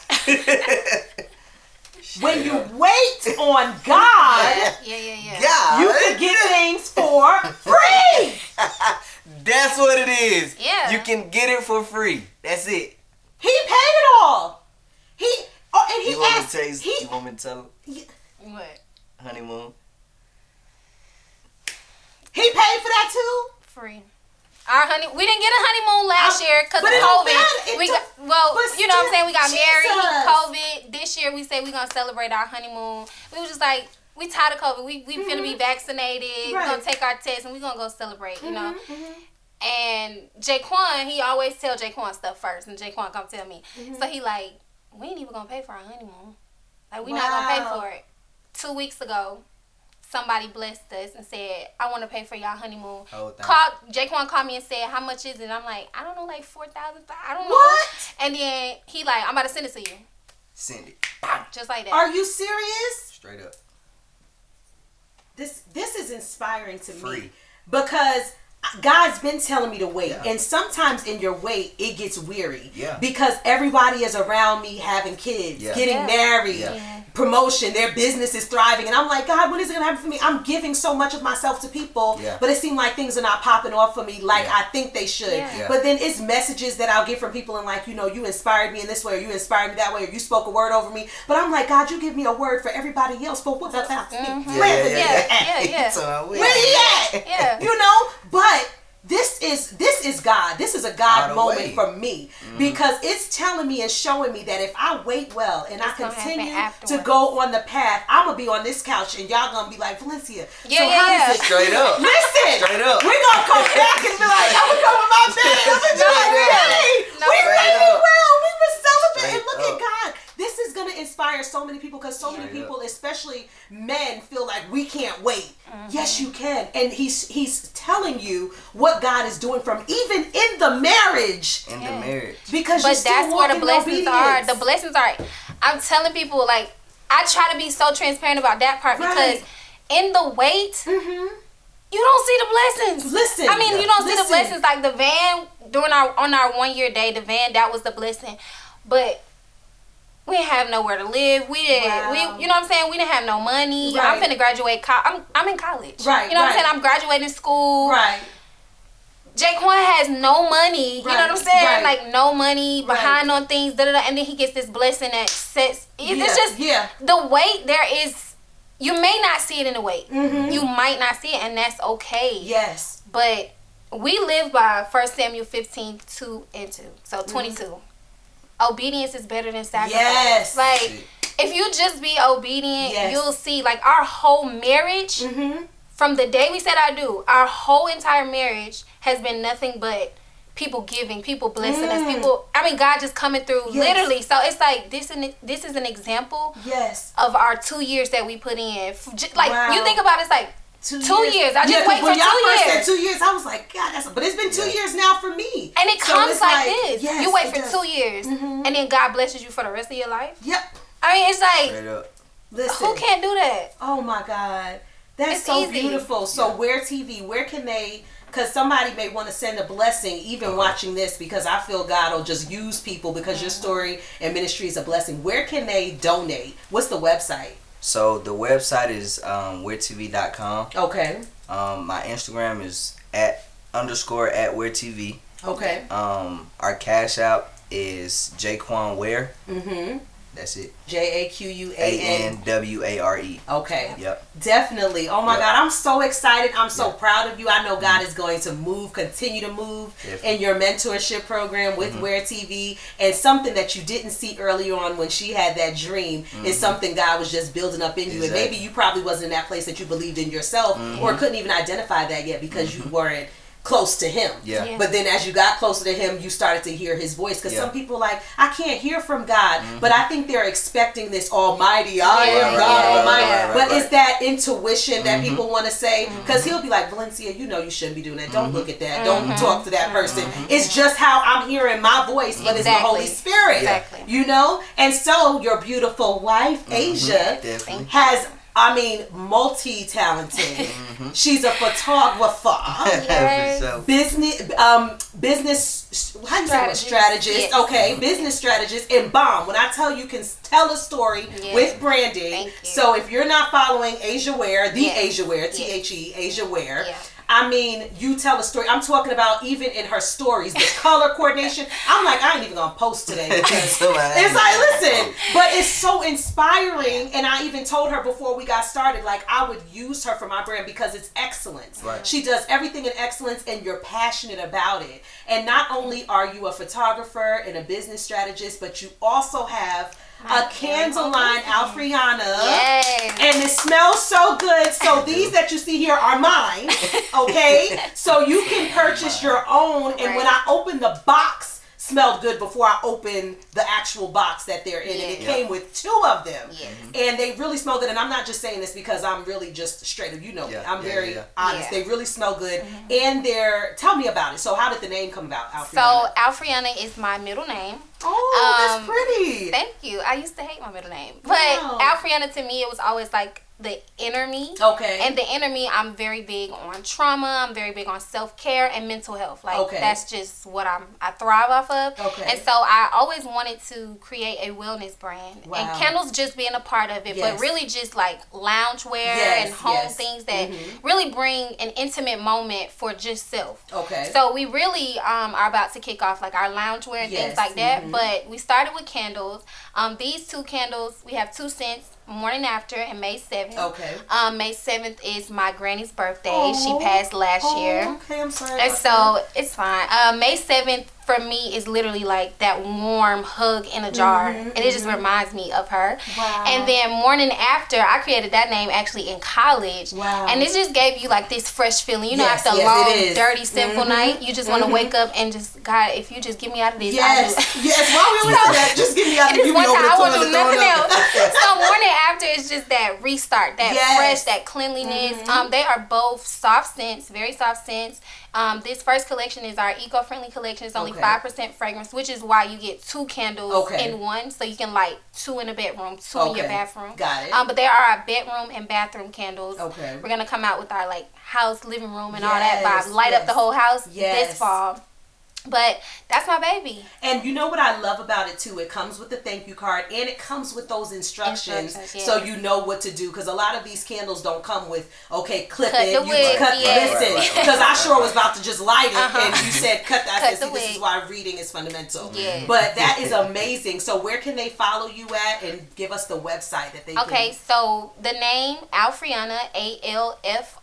When you wait on God, Yeah. you can get things for free. That's what it is. Yeah. You can get it for free. That's it. He paid it all. He You want asked. me to tell him? What? Honeymoon. He paid for that too. Free. We didn't get a honeymoon last year because of but it don't COVID. matter. You know what I'm saying? We got married, Jesus. COVID. This year we said we're gonna celebrate our honeymoon. We was just like, we tired of COVID. We finna be vaccinated. Right. We're gonna take our test and we're gonna go celebrate, you know. And Jaquan, he always tell Jaquan stuff first, and Jaquan come tell me. So he like, we ain't even gonna pay for our honeymoon. Like, we not gonna pay for it. 2 weeks ago, somebody blessed us and said, I want to pay for y'all honeymoon. Jaquan called me and said, how much is it? And I'm like, I don't know, like $4,000. I don't know. What? And then he like, I'm about to send it to you. Send it. Just like that. Are you serious? Straight up. This is inspiring to Free. me because God's been telling me to wait. Yeah. And sometimes in your wait, it gets weary. Yeah. Because everybody is around me having kids, getting married, promotion, their business is thriving. And I'm like, God, when is it going to happen for me? I'm giving so much of myself to people, but it seems like things are not popping off for me like I think they should. Yeah. But then it's messages that I'll get from people and like, you know, you inspired me in this way, or you inspired me that way, or you spoke a word over me. But I'm like, God, you give me a word for everybody else, but what about me? Where he at? Yeah. So Where he at? Yeah. You know? But this is God. This is a God moment for me because it's telling me and showing me that if I wait well and I continue to go on the path, I'm gonna be on this couch and y'all gonna be like, Valencia. Straight up. Listen, straight up. We're gonna come back and be like, I'm gonna come with my band. I'm gonna be like, really? We really well. We were celibate and look at God. This is going to inspire so many people because so many people, especially men, feel like we can't wait. Yes, you can. And he's telling you what God is doing from even in the marriage. In the marriage. Because but that's where the blessings are. The blessings are. I'm telling people, like, I try to be so transparent about that part because in the wait, you don't see the blessings. Listen. I mean, you don't see the blessings. Like the van, on our 1 year day, the van, that was the blessing. But we didn't have nowhere to live. We didn't. You know what I'm saying? We didn't have no money. Right. I'm finna graduate. I'm in college. Right. You know what I'm saying? I'm graduating school. Right. Jaquan has no money. You know what I'm saying? Right. Like no money, behind on things. And then he gets this blessing that sets. It's just the wait. There is. You may not see it in the wait. You might not see it, and that's okay. Yes. But we live by 1 Samuel 15:2-2. So 22. Obedience is better than sacrifice. Yes. Like, if you just be obedient, you'll see, like, our whole marriage, from the day we said I do, our whole entire marriage has been nothing but people giving, people blessing us, people, I mean, God just coming through, literally. So it's like, this is an example of our 2 years that we put in. Like, you think about it, it's like, 2 years. I just wait for 2 years. When y'all first said 2 years, I was like, God, but it's been 2 years now for me. And it comes like this. Yes, you wait for 2 years, and then God blesses you for the rest of your life. Yep. I mean, it's like, listen, who can't do that? Oh my God, that's so easy. Beautiful. So Ware TV, where can they? Because somebody may want to send a blessing, even watching this, because I feel God will just use people because your story and ministry is a blessing. Where can they donate? What's the website? So the website is waretv.com. Okay. My Instagram is @_@waretv. Okay. Our Cash App is Jaquan Ware. That's it. JAQUANWARE. Okay. Yep. Definitely. Oh my God, I'm so excited. I'm so proud of you. I know God is going to continue to move in your mentorship program with Ware TV. And something that you didn't see earlier on when she had that dream is something God was just building up in you. And maybe you probably wasn't in that place that you believed in yourself or couldn't even identify that yet because you weren't close to him. But then as you got closer to him, you started to hear his voice. Because some people like, I can't hear from God. But I think they're expecting this almighty, I am God Almighty. But it's that intuition that people want to say. Because he'll be like, Valencia, you know you shouldn't be doing that. Don't look at that. Don't talk to that person. It's just how I'm hearing my voice, but it's the Holy Spirit. You know? And so your beautiful wife, Asia, has, I mean, multi-talented. She's a photographer, business, how you say it? Strategist. Okay, business strategist, and bomb. When I tell you can tell a story with branding. So if you're not following Asia Ware, Asia Ware, THE, Asia Ware. I mean, you tell a story. I'm talking about even in her stories, the color coordination. I'm like, I ain't even gonna post today because it's like, listen, but it's so inspiring. And I even told her before we got started, like I would use her for my brand because it's excellence. She does everything in excellence, and you're passionate about it. And not only are you a photographer and a business strategist, but you also have a candle line, Alfriana, and it smells so good. So these that you see here are mine, okay? So you can purchase your own, and when I open the box, smelled good before I opened the actual box that they're in, and it came with 2 of them, and they really smell good. And I'm not just saying this because I'm really just straight up, you know, I'm very honest. They really smell good, and tell me about it. So how did the name come about, Alfriana? So Alfriana is my middle name. Oh, that's pretty. Thank you. I used to hate my middle name, but Alfriana to me, it was always like the inner me. Okay. And the inner me, I'm very big on trauma. I'm very big on self-care and mental health. Like that's just what I thrive off of. Okay. And so I always wanted to create a wellness brand. And candles just being a part of it, but really just like loungewear and home things that really bring an intimate moment for just self. Okay. So we really are about to kick off like our loungewear and things like that. But we started with candles. These 2 candles, we have 2 scents. morning after and May 7th. Okay. May 7th is my granny's birthday. She passed last year. Okay, I'm sorry. And so it's fine. May 7th for me is literally like that warm hug in a jar, and it just reminds me of her. Wow. And then morning after, I created that name actually in college. Wow. And it just gave you like this fresh feeling. You know, Yes, after a yes, long, it is. dirty, sinful night, you just want to wake up and just, God, if you just get me out of this, Yes. I'll do. Yes. Why we always say that? Just give me out. It is Give me one over time the I won't toilet, do throw nothing it up. else. So morning after is just that restart, that Yes. fresh, that cleanliness. They are both soft scents, very soft scents. This first collection is our eco-friendly collection. It's only 5% fragrance, which is why you get 2 candles in one, so you can light 2 in the bedroom, 2 in your bathroom. Got it. But there are our bedroom and bathroom candles. Okay. We're gonna come out with our like house, living room, and all that vibe. Light up the whole house this fall. But that's my baby. And you know what I love about it too? It comes with the thank you card, and it comes with those instructions so you know what to do. Because a lot of these candles don't come with, okay, clip cut it, the you wick, cut listen. Because I sure was about to just light it, and you said cut that. I said, see, this is why reading is fundamental. But that is amazing. So where can they follow you at, and give us the website that they can? Okay, so the name Alfreyanna,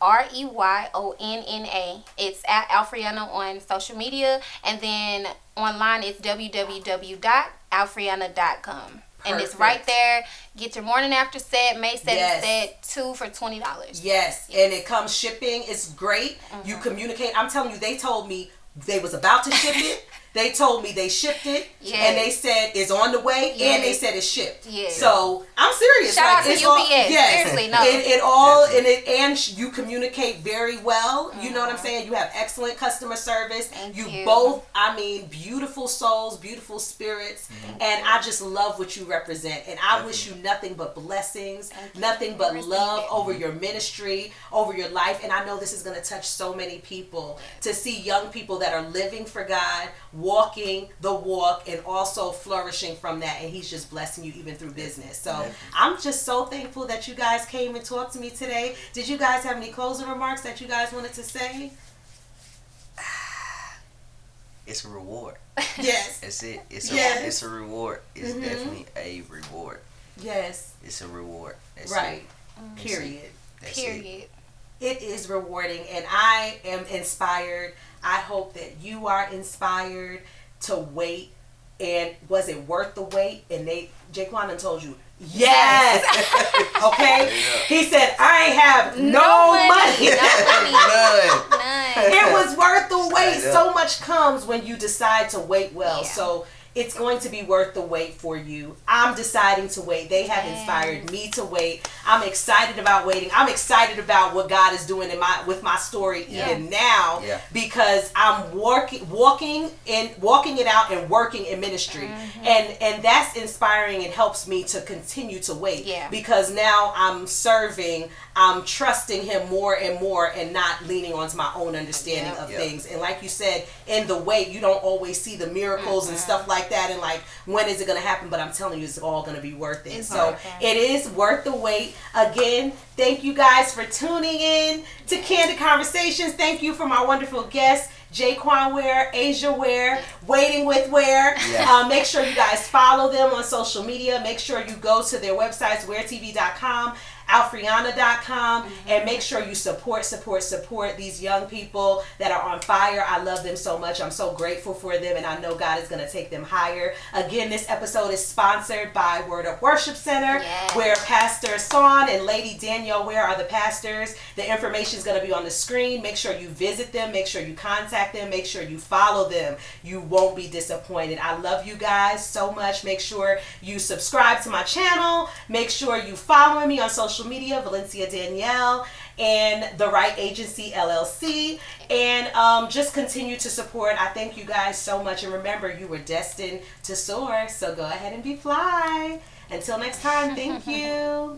ALFREYONNA. It's at Alfreyanna on social media, and then online it's www.alfreyanna.com. And it's right there. Get your morning after set, May 7th set, 2 for $20. Yes, and it comes shipping. It's great. You communicate. I'm telling you, they told me they was about to ship it. They told me they shipped it, and they said it's on the way, and they said it's shipped. So I'm serious. Shout out to UPS. Seriously, no. It all and you communicate very well. You know what I'm saying? You have excellent customer service. Thank you you. both, I mean, beautiful souls, beautiful spirits, and I just love what you represent. And I wish you nothing but blessings, nothing but love over your ministry, over your life. And I know this is going to touch so many people to see young people that are living for God, walking the walk, and also flourishing from that, and he's just blessing you even through business. So I'm just so thankful that you guys came and talked to me today. Did you guys have any closing remarks that you guys wanted to say? It's a reward. Yes. That's it. It's a reward. It's definitely a reward. Yes. It's a reward. That's right. It. Period. That's Period. It is rewarding, and I am inspired. I hope that you are inspired to wait. And was it worth the wait? And Jaquan done told you, yes. Okay? He said, I ain't have no money. None. It was worth the wait. So much comes when you decide to wait well. So it's going to be worth the wait for you. I'm deciding to wait. They have inspired me to wait. I'm excited about waiting. I'm excited about what God is doing with my story even now, because I'm walking it out and working in ministry. And that's inspiring and helps me to continue to wait, because now I'm serving, I'm trusting him more and more, and not leaning onto my own understanding of things. And like you said, in the wait, you don't always see the miracles and stuff like that, and like, when is it going to happen? But I'm telling you, it's all going to be worth it. So it is worth the wait. Again, thank you guys for tuning in to Candid Conversations. Thank you for my wonderful guests, Jaquan Ware, Asia Ware, Waiting with Ware. Make sure you guys follow them on social media. Make sure you go to their websites, waretv.com, alfreyanna.com, and make sure you support these young people that are on fire. I love them so much. I'm so grateful for them, and I know God is going to take them higher. Again, this episode is sponsored by Word Up Worship Center, where Pastor Son and Lady Danielle Ware are the pastors. The information is going to be on the screen. Make sure you visit them. Make sure you contact them. Make sure you follow them. You won't be disappointed. I love you guys so much. Make sure you subscribe to my channel. Make sure you follow me on social media, Valencia Danielle and The Right Agency LLC, and just continue to support. I thank you guys so much, and remember, you were destined to soar, so go ahead and be fly. Until next time, thank you.